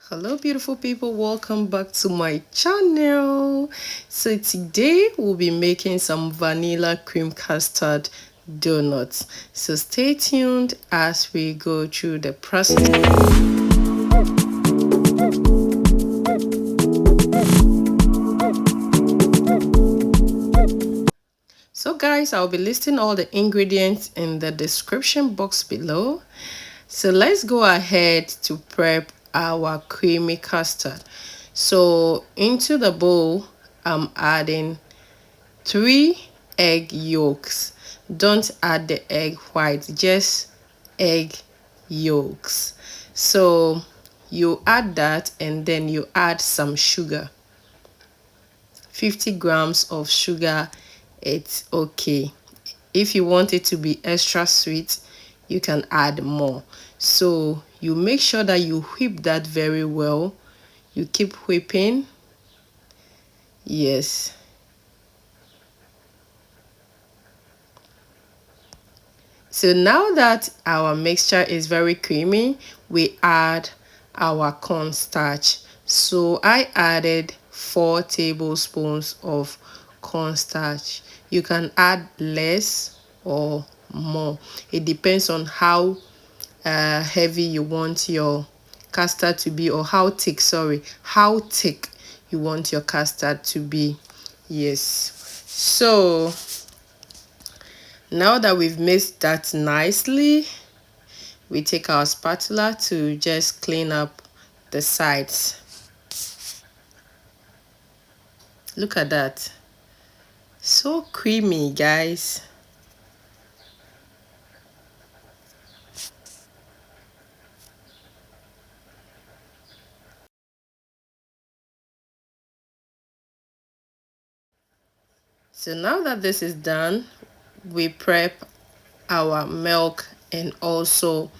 Hello beautiful people, welcome back to my channel. So today we'll be making some vanilla cream custard donuts, so stay tuned as we go through the process. So guys, I'll be listing all the ingredients in the description box below. So let's go ahead to prep our creamy custard. So into the bowl, I'm adding 3 egg yolks. Don't add the egg white, just egg yolks. So you add that and then you add some sugar. 50 grams of sugar, it's okay. If you want it to be extra sweet, you can add more. So you make sure that you whip that very well. You keep whipping. Yes. So now that our mixture is very creamy, we add our cornstarch. So I added 4 tablespoons of cornstarch. You can add less or more. It depends on how heavy you want your custard to be, or how thick you want your custard to be. Yes. So now that we've mixed that nicely, we take our spatula to just clean up the sides. Look at that. So creamy, guys. So now that this is done, we prep our milk and also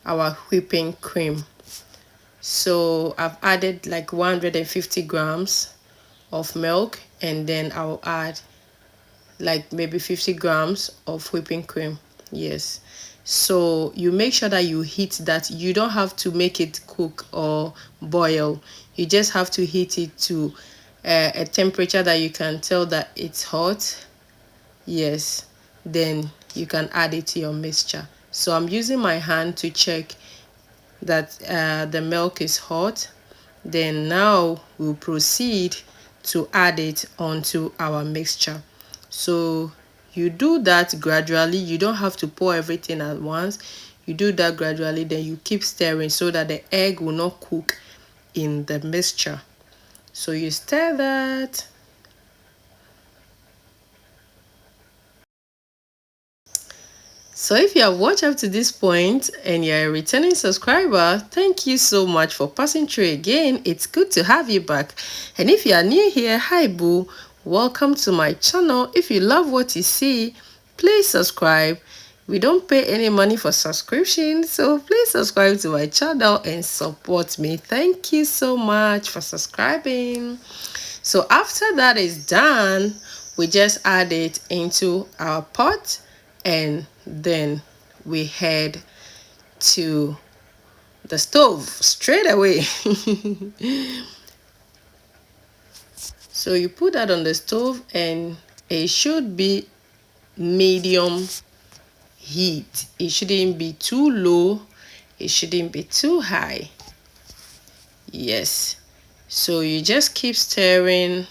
our whipping cream. So I've added like 150 grams of milk, and then I'll add like maybe 50 grams of whipping cream. Yes. So you make sure that you heat that. You don't have to make it cook or boil. You just have to heat it to a temperature that you can tell that it's hot. Yes. Then you can add it to your mixture. So I'm using my hand to check that the milk is hot. Then now we'll proceed to add it onto our mixture. So you do that gradually. You don't have to pour everything at once. You do that gradually, then you keep stirring so that the egg will not cook in the mixture. So you stir that. So if you have watched up to this point and you're a returning subscriber, thank you so much for passing through again. It's good to have you back. And if you are new here, hi boo, welcome to my channel. If you love what you see, please subscribe. We don't pay any money for subscription, so please subscribe to my channel and support me. Thank you so much for subscribing. So after that is done, we just add it into our pot, and then we head to the stove straight away. So you put that on the stove, and it should be medium heat. It shouldn't be too low, it shouldn't be too high. Yes. So you just keep stirring.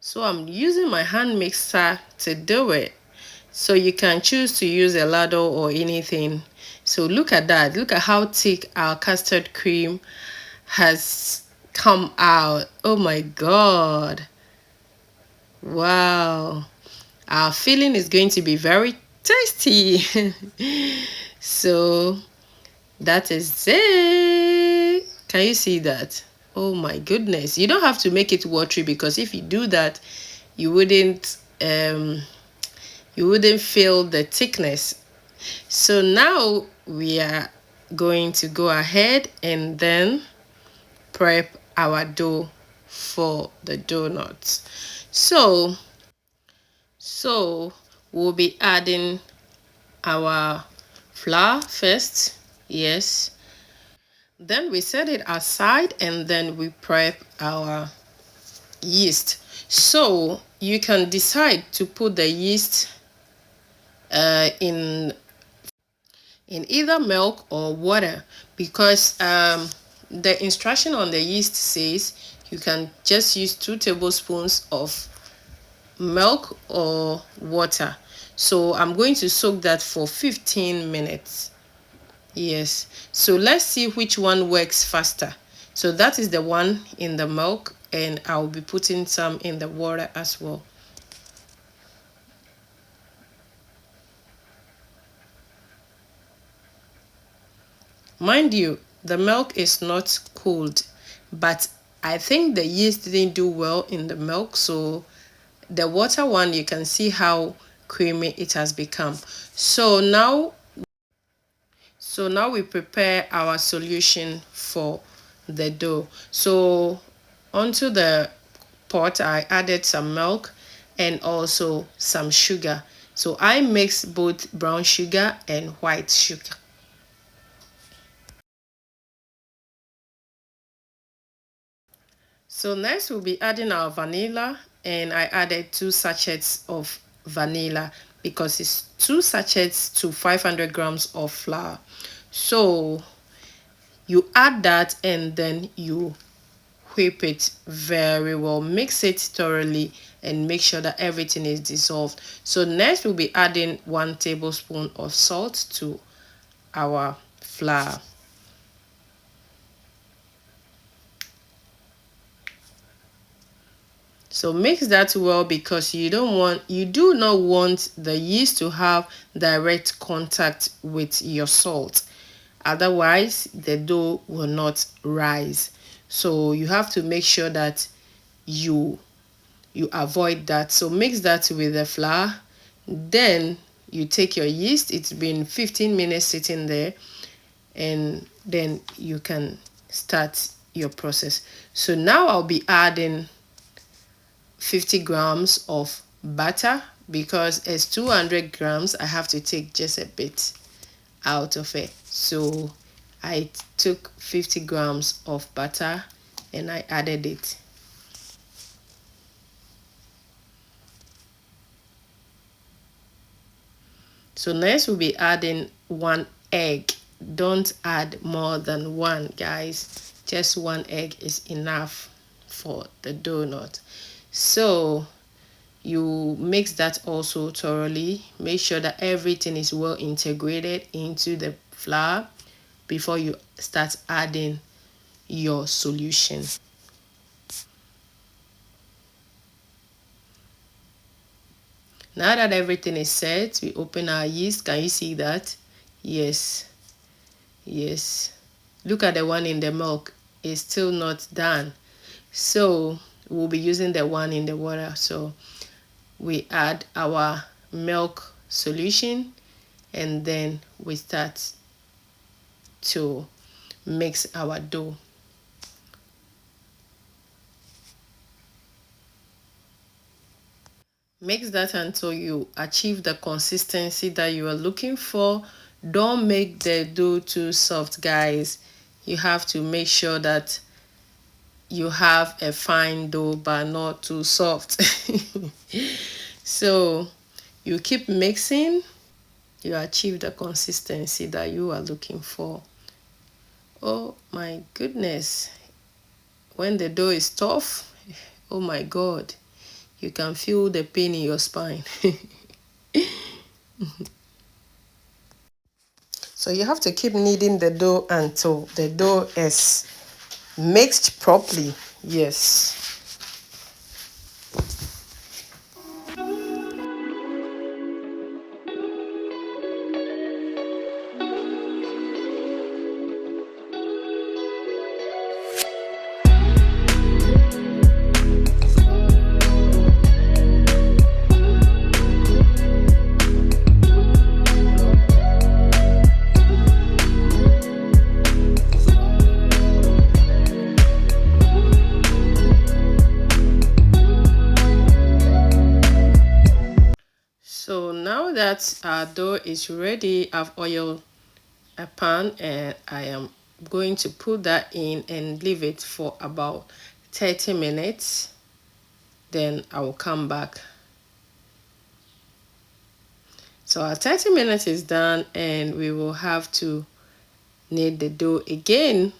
So I'm using my hand mixer to do it. So you can choose to use a ladle or anything. So look at that. Look at how thick our custard cream has come out. Oh my god. Wow. Our filling is going to be very tasty. So that is it. Can you see that? Oh my goodness. You don't have to make it watery, because if you do that, you wouldn't feel the thickness. So now we are going to go ahead and then prep our dough for the donuts. So we'll be adding our flour first. Yes. Then we set it aside and then we prep our yeast. So you can decide to put the yeast in either milk or water, because the instruction on the yeast says you can just use 2 tablespoons of milk or water. So I'm going to soak that for 15 minutes. Yes, so let's see which one works faster. So that is the one in the milk, and I'll be putting some in the water as well. Mind you, the milk is not cold, but I think the yeast didn't do well in the milk, so the water one, you can see how creamy it has become. So now we prepare our solution for the dough. So onto the pot, I added some milk and also some sugar. So I mix both brown sugar and white sugar. So next we'll be adding our vanilla, and I added 2 sachets of vanilla because it's 2 sachets to 500 grams of flour. So you add that and then you whip it very well, mix it thoroughly and make sure that everything is dissolved. So next we'll be adding 1 tablespoon of salt to our flour. So mix that well, because you do not want the yeast to have direct contact with your salt. Otherwise, the dough will not rise. So you have to make sure that you avoid that. So mix that with the flour. Then you take your yeast. It's been 15 minutes sitting there, and then you can start your process. So now I'll be adding 50 grams of butter, because it's 200 grams. I have to take just a bit out of it. So I took 50 grams of butter and I added it. So next we'll be adding 1 egg. Don't add more than 1, guys. Just 1 egg is enough for the donut. So you mix that also thoroughly. Make sure that everything is well integrated into the flour before you start adding your solution. Now that everything is set, we open our yeast. Can you see that? Yes. Look at the one in the milk. It's still not done. So we'll be using the one in the water. So we add our milk solution and then we start to mix our dough. Mix that until you achieve the consistency that you are looking for. Don't make the dough too soft, guys. You have to make sure that you have a fine dough but not too soft. So you keep mixing, you achieve the consistency that you are looking for. Oh my goodness, when the dough is tough, oh my god, you can feel the pain in your spine. So you have to keep kneading the dough until the dough is mixed properly. Yes. So now that our dough is ready, I've oiled a pan and I am going to put that in and leave it for about 30 minutes. Then I will come back. So our 30 minutes is done, and we will have to knead the dough again.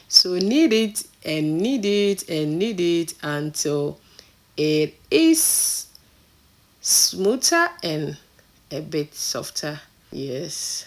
So knead it and knead it and knead it until it is smoother and a bit softer. Yes.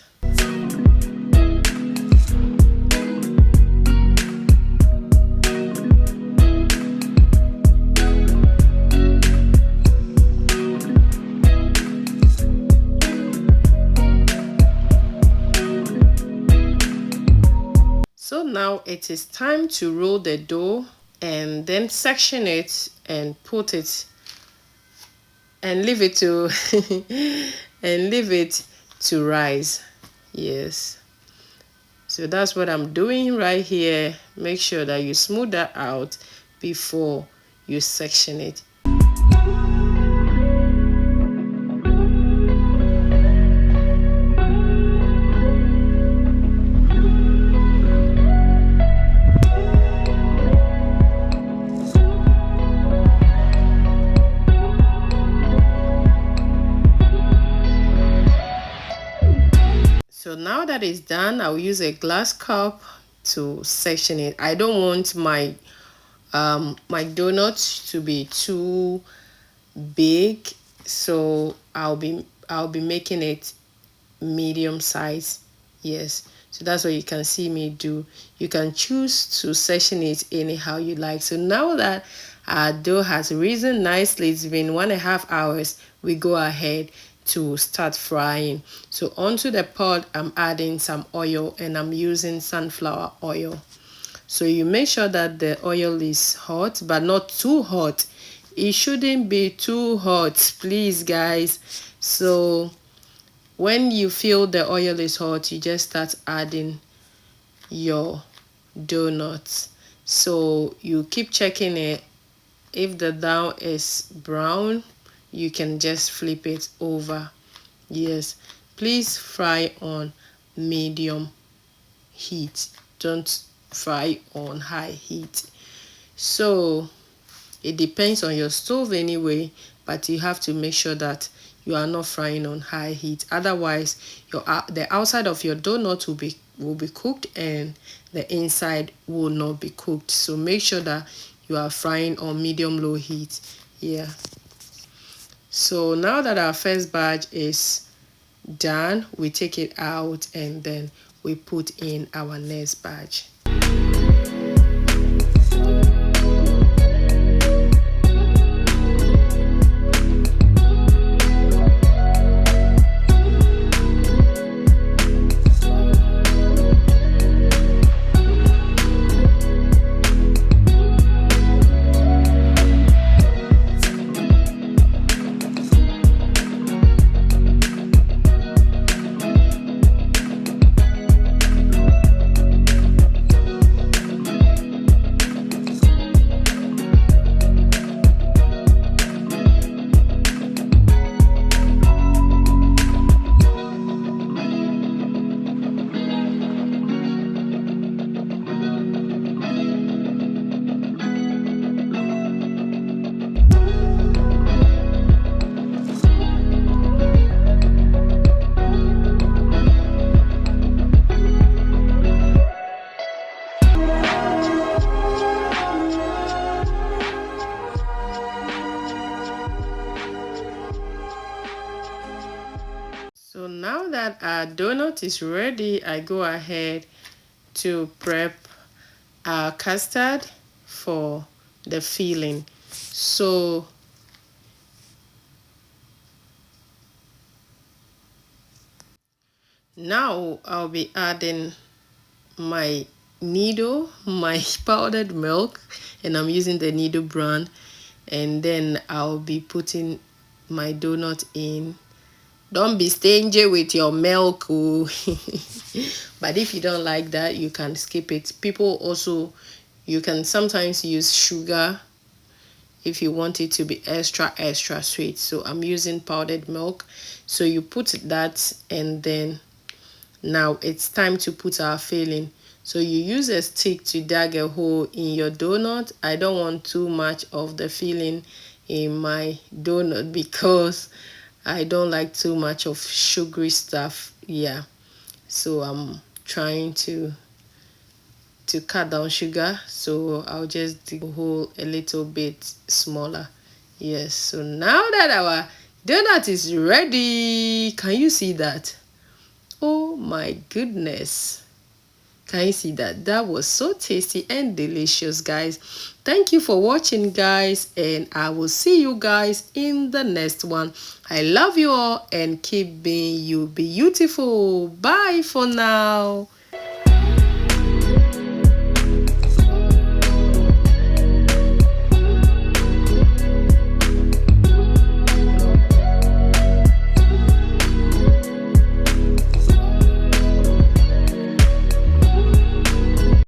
So now it is time to roll the dough and then section it and put it and leave it to and leave it to rise. Yes. So that's what I'm doing right here. Make sure that you smooth that out before you section it. So now that it's done, I'll use a glass cup to section it. I don't want my my donuts to be too big, so I'll be making it medium size. Yes, so that's what you can see me do. You can choose to section it anyhow you like. So now that our dough has risen nicely, it's been 1.5 hours, we go ahead to start frying. So onto the pot, I'm adding some oil, and I'm using sunflower oil. So you make sure that the oil is hot, but not too hot. It shouldn't be too hot, please guys. So when you feel the oil is hot, you just start adding your donuts. So you keep checking it. If the dough is brown, you can just flip it over. Yes, please fry on medium heat. Don't fry on high heat. So it depends on your stove anyway, but you have to make sure that you are not frying on high heat. Otherwise, the outside of your donut will be cooked and the inside will not be cooked. So make sure that you are frying on medium low heat. Yeah. So now that our first batch is done, we take it out and then we put in our next batch. So now that our donut is ready, I go ahead to prep our custard for the filling. So now I'll be adding my Nido, my powdered milk, and I'm using the Nido brand, and then I'll be putting my donut in. Don't be stingy with your milk. But if you don't like that, you can skip it. People also, you can sometimes use sugar if you want it to be extra sweet. So I'm using powdered milk. So you put that, and then now it's time to put our filling. So you use a stick to dig a hole in your donut. I don't want too much of the filling in my donut because I don't like too much of sugary stuff. Yeah, so I'm trying to cut down sugar, so I'll just dig a hole a little bit smaller. Yes, so now that our donut is ready, can you see that? Oh my goodness, can you see that? That was so tasty and delicious, guys. Thank you for watching, guys, and I will see you guys in the next one. I love you all and keep being you beautiful. Bye for now.